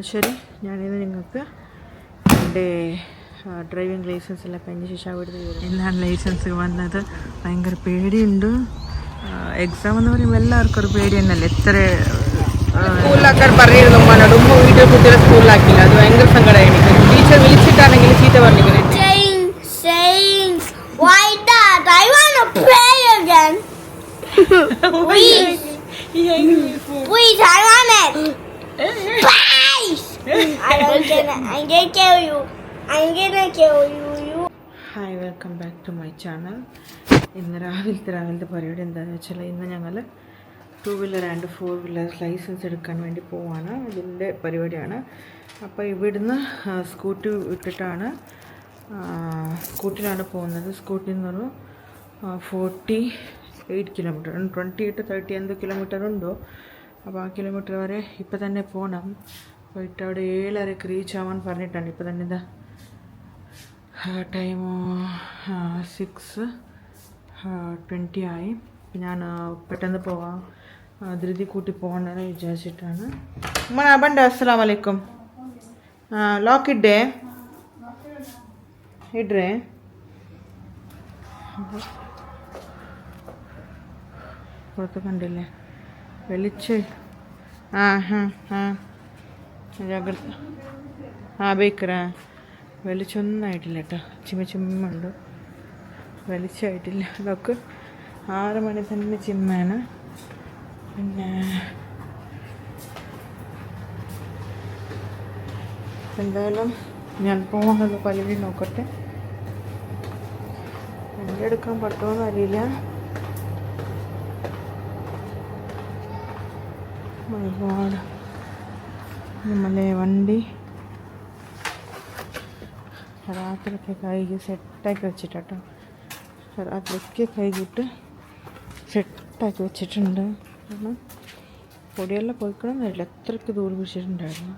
ശരി, ഞാനിന്ന് നിങ്ങൾക്ക് എൻ്റെ ഡ്രൈവിംഗ് ലൈസൻസ് എല്ലാം കഴിഞ്ഞ ശേഷം അവിടുത്തെ എന്നാണ് ലൈസൻസ് വന്നത്. ഭയങ്കര പേടിയുണ്ട്. എക്സാം എന്ന് പറയുമ്പോൾ എല്ലാവർക്കും ഒരു പേടി തന്നെയല്ലേ. എത്ര സ്കൂളിലാക്കാൻ പറഞ്ഞിരുന്നു ഉമ്മാനോട്, ഉമ്മ വീട്ടിൽ കുട്ടികളെ സ്കൂളിലാക്കില്ല. അത് ഭയങ്കര സങ്കടമായി എനിക്ക്. ടീച്ചർ വിളിച്ചിട്ടാണെങ്കിൽ ചീത്ത പറഞ്ഞിരിക്കുന്നത്. Hi, welcome back to my channel. ഇന്ന് രാവിലത്തെ പരിപാടി എന്താണെന്ന് വെച്ചാൽ, ഇന്ന് ഞങ്ങൾ 2 വീലർ ആൻഡ് 4 വീലർ ലൈസൻസ് എടുക്കാൻ വേണ്ടി പോവാണ്. ഇതിൻ്റെ പരിപാടിയാണ്. അപ്പോൾ ഇവിടുന്ന് സ്കൂട്ടി ഇട്ടിട്ടാണ് സ്കൂട്ടിയിലാണ് പോകുന്നത്. സ്കൂട്ടിയിൽ നിന്നൊരു 48 കിലോമീറ്റർ, 28-30 എന്ത് കിലോമീറ്റർ ഉണ്ടോ. അപ്പോൾ ആ കിലോമീറ്റർ വരെ ഇപ്പം തന്നെ പോകണം. പോയിട്ട് അവിടെ 7:30 റീച്ച് ആവാൻ പറഞ്ഞിട്ടാണ്. ഇപ്പം തന്നെ ഇതാ ടൈം 6:20 ആയി. ഞാൻ പെട്ടെന്ന് പോവാം, ധൃതി കൂട്ടി പോകണമെന്ന് വിചാരിച്ചിട്ടാണ്. ബണ്ട, അസ്സലാം വലൈക്കും. ലോക്ക് ഇഡ്രേ പുറത്ത് കണ്ടില്ലേ വെളിച്ച്. ജാഗ്രത. ബേക്കറ വെളിച്ചൊന്നായിട്ടില്ല കേട്ടോ, ചിമ്മുണ്ട്. വെളിച്ചമായിട്ടില്ല. അതൊക്കെ 6 മണി തന്നെ ചിമ്മാണ്. പിന്നെ എന്തായാലും ഞാൻ പോകുന്നത് പലരി നോക്കട്ടെ. വണ്ടി എടുക്കാൻ പറ്റുമോയെന്ന് അറിയില്ല. ഒരുപാട് നമ്മളെ വണ്ടി രാത്രിയൊക്കെ കൈകി സെറ്റാക്കി വെച്ചിട്ടോ. രാത്രിയൊക്കെ കൈകിട്ട് സെറ്റാക്കി വെച്ചിട്ടുണ്ട്. കാരണം പൊടിയെല്ലാം പോയിക്കണമെന്നില്ല, എത്രയ്ക്ക് ദൂരം പിടിച്ചിട്ടുണ്ടായിരുന്നു.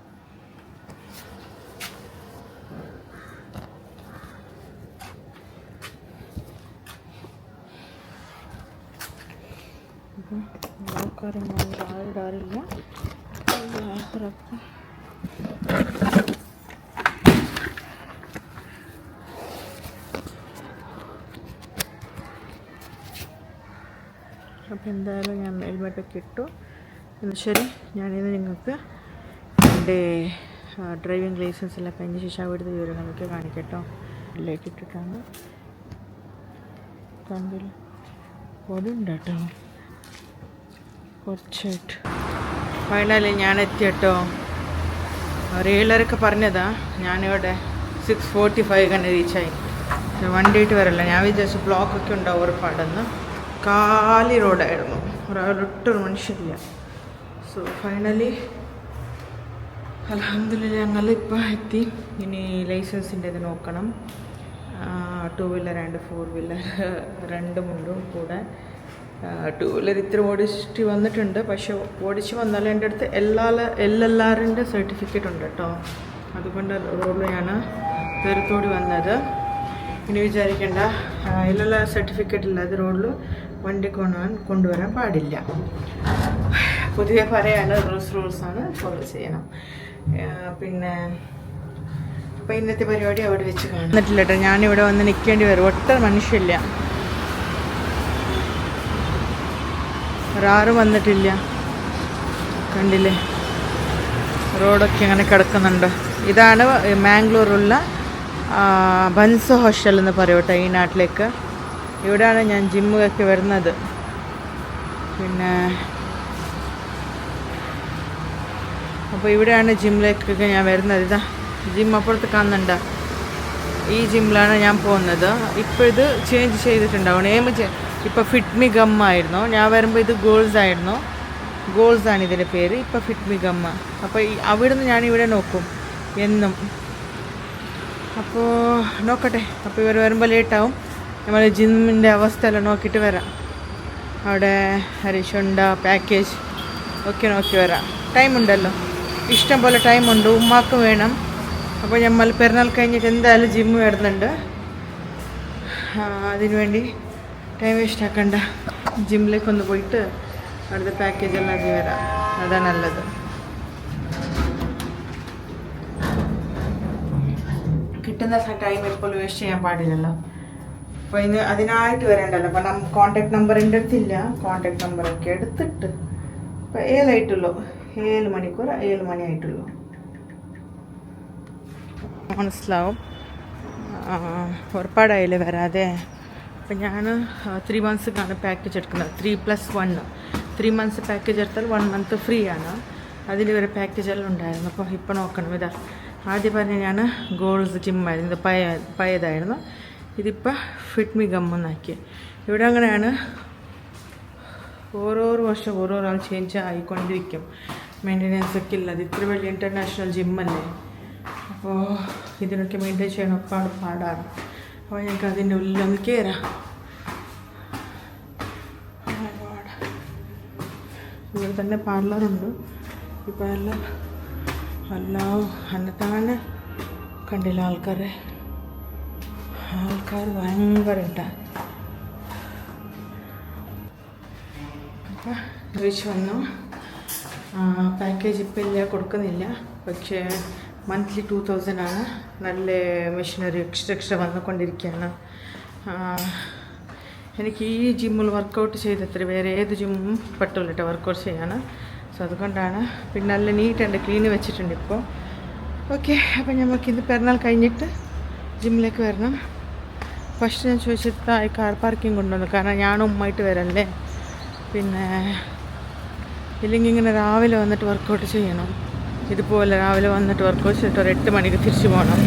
അപ്പം ആൾക്കാരൊന്നും ആളിടാറില്ല. അപ്പോൾ എന്തായാലും ഞാൻ ഹെൽമെറ്റൊക്കെ ഇട്ടു. ശരി, ഞാനിന്ന് നിങ്ങൾക്ക് എൻ്റെ ഡ്രൈവിംഗ് ലൈസൻസ് എല്ലാം കഴിഞ്ഞ ശേഷം അവിടുത്തെ വിവരങ്ങളൊക്കെ കാണിക്കട്ടോ. ലൈറ്റ് ഇട്ടിട്ടാണ്. കണ്ടില്ല, പൊടിയുണ്ട് കേട്ടോ കുറച്ചായിട്ട്. ഫൈനലി ഞാൻ എത്തിയട്ടോ. 7:30 പറഞ്ഞതാ. ഞാനിവിടെ 6:45 തന്നെ റീച്ചായി. വണ്ടിയിട്ട് വരല്ല. ഞാൻ വിചാരിച്ചു ബ്ലോക്കൊക്കെ ഉണ്ടാവും ഒരുപാടെന്ന്. കാലി റോഡായിരുന്നു, ഒരൊട്ടൊരു മനുഷ്യരില്ല. സോ ഫൈനലി അൽഹംദുലില്ലാ ഞങ്ങളിപ്പോൾ എത്തി. ഇനി ലൈസൻസിൻ്റെ ഇത് നോക്കണം. 2 വീലർ ആൻഡ് 4 വീലർ രണ്ടുമുണ്ടും കൂടെ. 2 വീലർ ഇത്ര ഓടിച്ചിട്ട് വന്നിട്ടുണ്ട്. പക്ഷെ ഓടിച്ച് വന്നാൽ എൻ്റെ അടുത്ത് LLRൻ്റെ സർട്ടിഫിക്കറ്റ് ഉണ്ട് കേട്ടോ. അതുകൊണ്ട് റോഡിൽ ഞാൻ പേരത്തോടി വന്നത്. ഇനി വിചാരിക്കേണ്ട, LLR സർട്ടിഫിക്കറ്റ് ഇല്ലാതെ റോഡിൽ വണ്ടി കൊണ്ടുവരാൻ പാടില്ല. പൊതുവെ പറയാണ്, റൂൾസാണ്, ഫോളോ ചെയ്യണം. പിന്നെ അപ്പോൾ ഇന്നത്തെ പരിപാടി അവിടെ വെച്ച് കാണുന്നിട്ടില്ല കേട്ടോ. ഞാനിവിടെ വന്ന് നിൽക്കേണ്ടി വരും. ഒട്ടും മനുഷ്യല്ല, ഒരാറും വന്നിട്ടില്ല. കണ്ടില്ലേ, റോഡൊക്കെ അങ്ങനെ കിടക്കുന്നുണ്ട്. ഇതാണ് മാംഗ്ലൂരുള്ള ബൻസ് ഹോസ്റ്റൽ എന്ന് പറയൂട്ടോ ഈ നാട്ടിലേക്ക്. ഇവിടെയാണ് ഞാൻ ജിമ്മൊക്കെ വരുന്നത്. പിന്നെ അപ്പോൾ ഇവിടെയാണ് ജിമ്മിലേക്കൊക്കെ ഞാൻ വരുന്നത്. ഇതാ ജിം അപ്പുറത്ത് കാണുന്നുണ്ട്. ഈ ജിമ്മിലാണ് ഞാൻ പോകുന്നത്. ഇപ്പോൾ ഇത് ചേഞ്ച് ചെയ്തിട്ടുണ്ടാവണം. ഇപ്പോൾ ഫിറ്റ്മി ഗമ്മായിരുന്നു. ഞാൻ വരുമ്പോൾ ഇത് ഗോൾസ് ആയിരുന്നു. ഗോൾസാണ് ഇതിൻ്റെ പേര്. ഇപ്പോൾ ഫിറ്റ്മി ഗമ്മ. അപ്പോൾ അവിടുന്ന് ഞാനിവിടെ നോക്കും എന്നും. അപ്പോൾ നോക്കട്ടെ. അപ്പോൾ ഇവർ വരുമ്പോൾ ലേറ്റാവും. നമ്മൾ ജിമ്മിൻ്റെ അവസ്ഥയെല്ലാം നോക്കിയിട്ട് വരാം. അവിടെ ഹരിഷുണ്ട പാക്കേജ് ഒക്കെ നോക്കി വരാം. ടൈമുണ്ടല്ലോ, ഇഷ്ടം പോലെ ടൈമുണ്ട്. ഉമ്മാക്കും വേണം. അപ്പോൾ നമ്മൾ പെരുന്നാൾ കഴിഞ്ഞിട്ട് എന്തായാലും ജിമ്മ് വരുന്നുണ്ട്. അതിനുവേണ്ടി ടൈം വേസ്റ്റ് ആക്കണ്ട. ജിമ്മിലേക്കൊന്ന് പോയിട്ട് അവിടുത്തെ പാക്കേജ് എല്ലാം ആക്കി വരാം. അതാണ് നല്ലത്. കിട്ടുന്ന ടൈം എപ്പോഴും വേസ്റ്റ് ചെയ്യാൻ പാടില്ലല്ലോ. അപ്പോൾ ഇന്ന് അതിനായിട്ട് വരേണ്ടല്ലോ. അപ്പം കോൺടാക്ട് നമ്പർ എൻ്റെ അടുത്തില്ല. കോൺടാക്ട് നമ്പറൊക്കെ എടുത്തിട്ട് ഇപ്പോൾ 7 ആയിട്ടുള്ളൂ. 7 മണിക്കൂർ 7 മണി ആയിട്ടുള്ളൂ. മനസ്സിലാവും ഒരുപാടായില്ലേ വരാതെ. അപ്പം ഞാൻ 3 മന്ത്സിനാണ് പാക്കേജ് എടുക്കുന്നത്. 3+1 3 മന്ത്സ് പാക്കേജ് എടുത്താൽ 1 മന്ത് ഫ്രീ ആണ്. അതിൽ വരെ പാക്കേജെല്ലാം ഉണ്ടായിരുന്നു. അപ്പോൾ ഇപ്പോൾ നോക്കണം. ഇതാ ആദ്യം പറഞ്ഞ ഞാൻ ഗോൾസ് ജിമ്മായിരുന്നു. ഇത് പഴയതായിരുന്നു. ഇതിപ്പോൾ ഫിറ്റ്മി ഗമ്മെന്നാക്കി. ഇവിടെ അങ്ങനെയാണ്. ഓരോ വർഷം ഓരോ ആൾ ചേഞ്ച് ആയിക്കൊണ്ടിരിക്കും. മെയിൻ്റെനൻസ് ഒക്കെ ഇല്ല. അത് ഇത്ര വലിയ ഇൻ്റർനാഷണൽ ജിമ്മല്ലേ. അപ്പോൾ ഇതിനൊക്കെ മെയിൻറ്റെയിൻ ചെയ്യാൻ ഒരുപാട് പാടാണ്. അപ്പോൾ ഞങ്ങൾക്ക് അതിൻ്റെ ഉള്ളിലൊന്ന് കയറാം. ഇവിടെ തന്നെ പാർലറുണ്ട്. ഇപ്പോൾ എല്ലാം അന്നത്താണ് കണ്ടില്ല ആൾക്കാർ ഭയങ്കര ഉണ്ടാകും. അപ്പോൾ ചോദിച്ചു വന്നു. പാക്കേജ് ഇപ്പം ഇല്ല, കൊടുക്കുന്നില്ല. പക്ഷേ മന്ത്ലി 2000 ആണ്. നല്ല മെഷീനറി എക്സ്ട്രാ വന്നുകൊണ്ടിരിക്കുകയാണ്. എനിക്ക് ഈ ജിമ്മിൽ വർക്കൗട്ട് ചെയ്തത്ര വേറെ ഏത് ജിമ്മും പറ്റില്ല കേട്ടോ വർക്കൗട്ട് ചെയ്യാൻ. സോ അതുകൊണ്ടാണ്. പിന്നെ നല്ല നീറ്റുണ്ട്, ക്ലീൻ വെച്ചിട്ടുണ്ട് ഇപ്പോൾ. ഓക്കെ, അപ്പം നമുക്കിത് പെരുന്നാൾ കഴിഞ്ഞിട്ട് ജിമ്മിലേക്ക് വരണം. ഫസ്റ്റ് ഞാൻ ചോദിച്ചിട്ട് കാർ പാർക്കിംഗ് കൊണ്ടുവന്നു. കാരണം ഞാനും ഉമ്മായിട്ട് വരല്ലേ. പിന്നെ ഇല്ലെങ്കിൽ ഇങ്ങനെ രാവിലെ വന്നിട്ട് വർക്കൗട്ട് ചെയ്യണം. ഇതുപോലെ രാവിലെ വന്നിട്ട് വർക്കൗട്ട് ചെയ്തിട്ട് ഒരു 8 മണിക്ക് തിരിച്ചു പോകണം.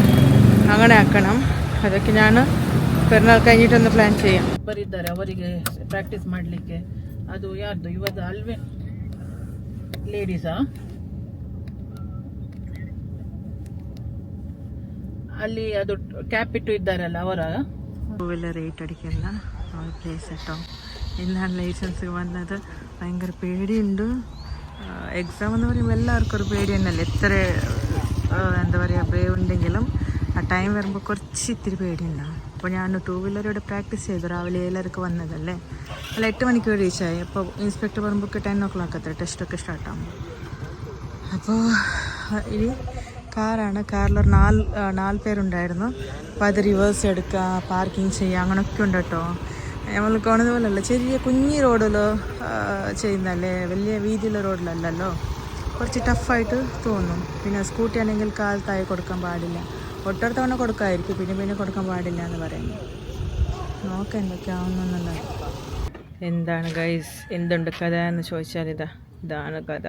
അങ്ങനെ ആക്കണം. അതൊക്കെ ഞാൻ പെരുന്നാൾ കഴിഞ്ഞിട്ടൊന്ന് ಪ್ಲಾನ್ ചെയ്യാം. ಬರಿದ್ದಾರೆ ಅವರಿಗೆ ಪ್ರಾಕ್ಟೀಸ್ ಮಾಡಲಿಕ್ಕೆ. ಅದು ಯಾರ್ದು ಇವತ್ತು ಅಲ್ವೇ ಲೇಡೀಸಾ? ಅಲ್ಲಿ ಅದು ಕ್ಯಾಪ್ ಇಟ್ಟು ಇದ್ದಾರಲ್ಲ ಅವರ പൂവെല്ലാം റേറ്റ് അടിക്കല്ല പ്ലേസ് കേട്ടോ. എന്താണ് ലൈസൻസ് വന്നത് ഭയങ്കര പേടിയുണ്ട്. എക്സാം എന്ന് പറയുമ്പോൾ എല്ലാവർക്കും ഒരു പേടി തന്നെയല്ലേ. എത്ര എന്താ പറയുക ബ്രേവ് ഉണ്ടെങ്കിലും ആ ടൈം വരുമ്പോൾ കുറച്ച് ഇത്തിരി പേടിയുണ്ടാവും. അപ്പോൾ ഞാൻ 2 വീലറോടെ പ്രാക്ടീസ് ചെയ്തു. രാവിലെ 7:30 വന്നതല്ലേ. അല്ല 8 മണിക്ക് റീച്ചായി. അപ്പോൾ ഇൻസ്പെക്ടർ പറയുമ്പോൾ 10 o'clock അത്ര ടെസ്റ്റൊക്കെ സ്റ്റാർട്ടാകുമ്പോൾ. അപ്പോൾ ഇനി കാറാണ്. കാറിലൊരു 4 പേരുണ്ടായിരുന്നു. അപ്പോൾ അത് റിവേഴ്സ് എടുക്കുക, പാർക്കിംഗ് ചെയ്യുക, അങ്ങനെയൊക്കെ ഉണ്ട് കേട്ടോ. നമ്മൾ കാണുന്ന പോലെയല്ല, ചെറിയ കുഞ്ഞി റോഡിൽ ചെയ്യുന്നല്ലേ, വലിയ വീതിയുള്ള റോഡിലല്ലല്ലോ. കുറച്ച് ടഫായിട്ട് തോന്നും. പിന്നെ സ്കൂട്ടി ആണെങ്കിൽ കാൽ താഴെ കൊടുക്കാൻ പാടില്ല. ഒട്ടടുത്ത തവണ കൊടുക്കാമായിരിക്കും, പിന്നെ കൊടുക്കാൻ പാടില്ല എന്ന് പറയുന്നു. നോക്കാം എന്തൊക്കെയാവുന്നുള്ളത്. എന്താണ് ഗൈസ്, എന്തുണ്ട് കഥ എന്ന് ചോദിച്ചാൽ ഇതാണ് കഥ.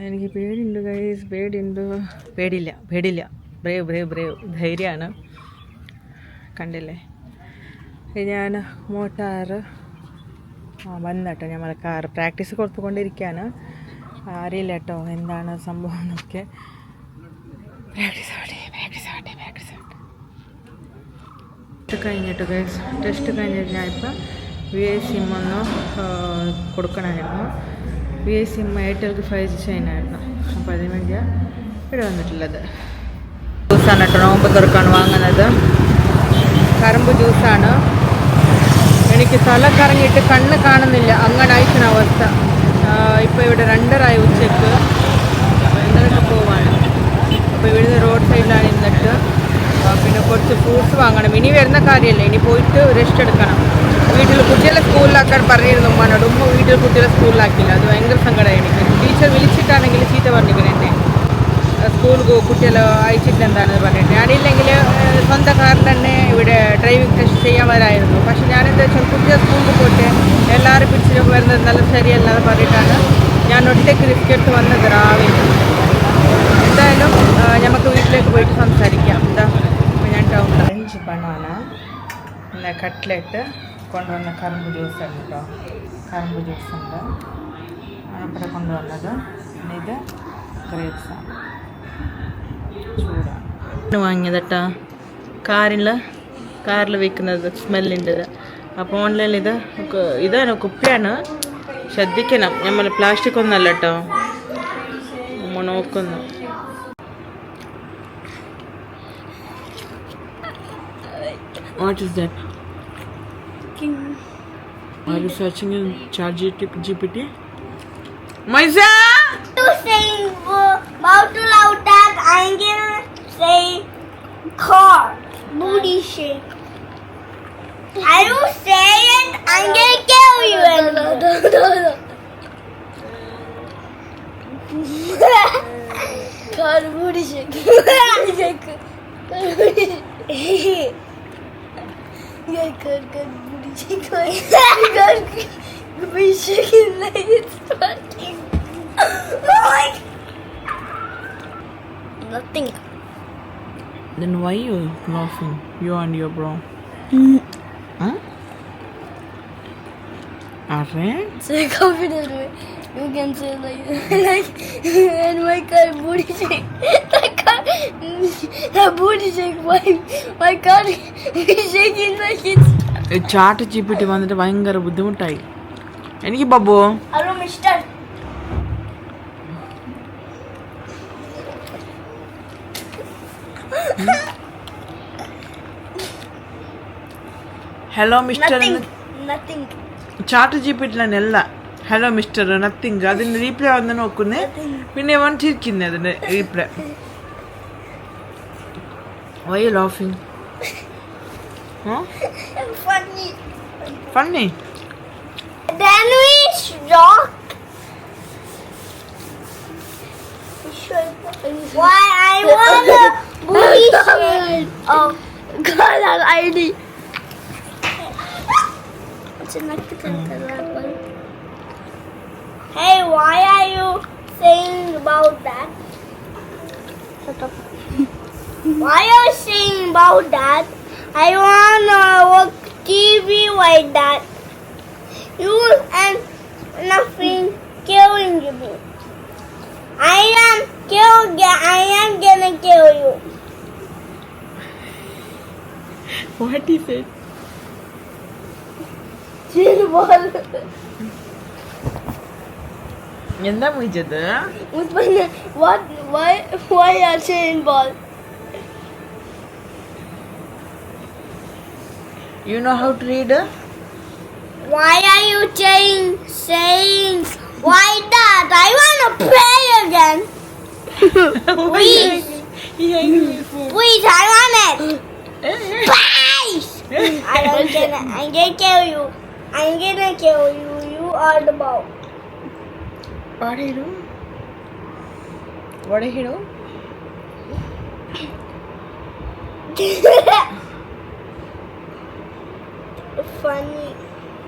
എനിക്ക് പേടിയുണ്ട് ഗൈസ്, പേടിയുണ്ട്. പേടില്ല. ബ്രേവ് ധൈര്യമാണ്. കണ്ടില്ലേ, ഞാൻ മോട്ടാറ് വന്നട്ടോ. നമ്മൾ കാർ പ്രാക്ടീസ് കൊടുത്തുകൊണ്ടിരിക്കുകയാണ്. അറിയില്ല കേട്ടോ എന്താണ് സംഭവം എന്നൊക്കെ. പ്രാക്ടീസ് ആവട്ടെ. കഴിഞ്ഞിട്ട് ഗൈസ്, ടെസ്റ്റ് കഴിഞ്ഞിട്ട് ഞാൻ ഇപ്പം VI സിം ഒന്ന് കൊടുക്കണമായിരുന്നു. VI സിം എയർടെൽക്ക് 5G ചെയ്യാനായിരുന്നു. അപ്പോൾ അതിന് വേണ്ടിയാണ് ഇവിടെ വന്നിട്ടുള്ളത്. ജ്യൂസാണ് കേട്ടോ, നോമ്പ് തുറക്കാണ് വാങ്ങുന്നത്. കറുമ്പ് ജ്യൂസാണ്. എനിക്ക് തല കറങ്ങിയിട്ട് കണ്ണ് കാണുന്നില്ല, അങ്ങനെ അയക്കുന്ന അവസ്ഥ. ഇപ്പോൾ ഇവിടെ 2:30 ഉച്ചയ്ക്ക്. ഇന്നലൊക്കെ പോവാണ്. അപ്പോൾ ഇവിടുന്ന് റോഡ് സൈഡിലാണ് ഇന്നിട്ട്. പിന്നെ കുറച്ച് ഫ്രൂട്ട്സ് വാങ്ങണം. ഇനി വരുന്ന കാര്യമല്ല, ഇനി പോയിട്ട് റെസ്റ്റ് എടുക്കണം. വീട്ടിൽ കുട്ടികളെ സ്കൂളിലാക്കാൻ പറഞ്ഞിരുന്നു ഉമ്മാനോട്. ഉമ്മ വീട്ടിൽ കുട്ടികളെ സ്കൂളിലാക്കില്ല. അത് ഭയങ്കര സങ്കടമായി എനിക്ക്. ടീച്ചർ വിളിച്ചിട്ടാണെങ്കിൽ ചീത്ത പറഞ്ഞിരിക്കണം എന്നെ. സ്കൂൾ കുട്ടികളെ അയച്ചിട്ട് എന്താണെന്ന് പറഞ്ഞിട്ട്. ഞാനില്ലെങ്കിൽ സ്വന്തം കാറിൽ തന്നെ ഇവിടെ ഡ്രൈവിംഗ് ടെസ്റ്റ് ചെയ്യാൻ വരായിരുന്നു. പക്ഷെ ഞാനെന്താ വെച്ചാൽ കുട്ടികൾ സ്കൂളിൽ പോയിട്ട് എല്ലാവരും പിടിച്ചിട്ട് വരുന്നത് നല്ല ശരിയല്ലാതെ പറഞ്ഞിട്ടാണ് ഞാൻ ഒറ്റയ്ക്ക് റിസ്ക് എടുത്ത് വന്നത് രാവിലെ. എന്തായാലും നമുക്ക് വീട്ടിലേക്ക് പോയിട്ട് സംസാരിക്കാം. ഞാൻ ടൗണിൽ ഓറഞ്ച് ബനാന, പിന്നെ കട്ട്ലെറ്റ് കൊണ്ടുവന്ന കറുമ്പ് ജ്യൂസ് ഉണ്ട് കേട്ടോ. കറുമ്പ് ജ്യൂസ് ഉണ്ട് ഇവിടെ കൊണ്ടുവന്നത്. പിന്നെ ഇത് ഗ്രേപ്സാണ്, ചൂടാണ് വാങ്ങിയത് കേട്ടോ. കാറിൽ വയ്ക്കുന്നത് സ്മെല്ലുണ്ട്. അപ്പോൾ ഓൺലൈനിൽ ഇതാണ് കുപ്പിയാണ്. ശ്രദ്ധിക്കണം, നമ്മൾ പ്ലാസ്റ്റിക് ഒന്നല്ല കേട്ടോ. നമ്മൾ നോക്കുന്നു. What is that? Are you searching in ChatGPT? Moisa! To say about to loud that I'm gonna say shake. I will say it. I'm gonna kill you. No. Car booty shake. Shake. Yeah, car booty shake. Car booty shaking like it's starting. Nothing. Then why you laughing? You and your bro. Huh? Alright. So confident way. You can say like and my car booty shake. The booty shake. My car is shaking like it's. Chaat ചീപ്പിട്ട് വന്നിട്ട് ഭയങ്കര ബുദ്ധിമുട്ടായി എനിക്ക് Babbu. Hello, mister. Hello mister Nothing. Chat ചീപ്പിട്ടില്ല hello mister nothing അതിന് reply വന്ന് നോക്കുന്നേ പിന്നെ വന്നിരിക്കുന്നേ അതിന്റെ reply. Why you laughing? Huh? Funny. Funny? Then we rock. Why I want a booty shake. Oh, God, ID. Hey, why are you saying about that? Shut up. Why are you saying about that? I wanna watch TV like that. You and nothing killing me. I am gonna kill you. What is it? എന്താ മുയിച്ചത്? What? Why are saying ball? You know how to read? Why are you saying why that? I wanna play again. Please, I want it. Please. I'm gonna kill you. You are the ball. What did he do? What did he do? Funny.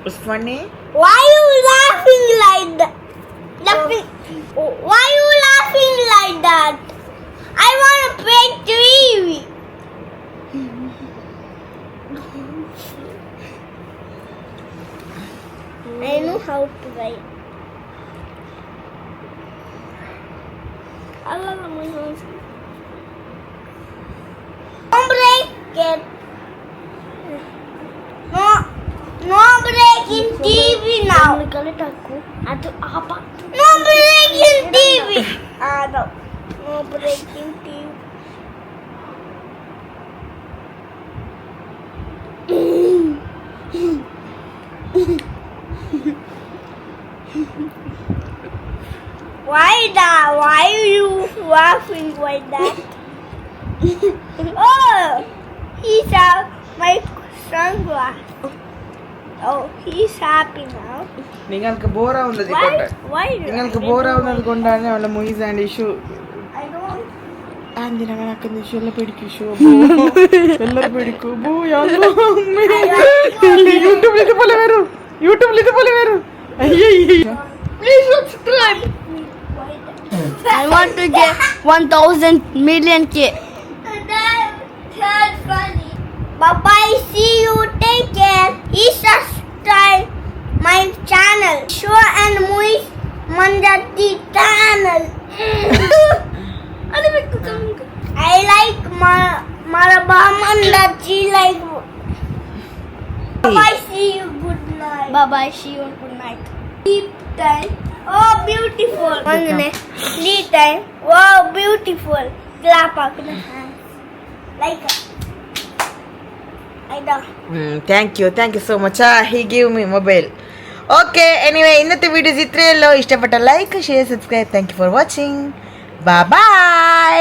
It's funny. Why are you laughing like that? Why are you laughing like that? I want to play TV. I know how to write. Don't break it. No breaking TV now. No breaking TV. No breaking TV. Why that? Why are you laughing like that? Oh, he's my sunglasses. Oh, he's happy now. നിങ്ങൾക്ക് ബോറാവുന്നത് കൊണ്ട് Why? നിങ്ങൾക്ക് ബോറാവുന്നത് കൊണ്ടാണ് അവളുടെ movies and issue. I don't. എന്തിനങ്ങനെ ആക്കുന്ന issue എല്ലാം പേടിക്കും issue എല്ലാരും പേടിക്കും യൂട്യൂബിൽ ഇതുപോലെ വരും അയ്യോ. Please subscribe. I want to get 1,000 million K. That's funny. Bye-bye. See you. Take care. Please subscribe my channel. Show and Muis Mandati channel. I like Maraba Mandati like. Bye-bye. See you. Good night. Bye-bye. See you. Good night. Sleep time. Oh, beautiful. Sleep time. Wow, beautiful. Clap up in the hands. Like thank you so much. He give me mobile. Okay, anyway ഇന്നത്തെ videos ഇത്രയല്ലോ. ഇഷ്ടപ്പെട്ട like share subscribe. Thank you for watching. Bye bye.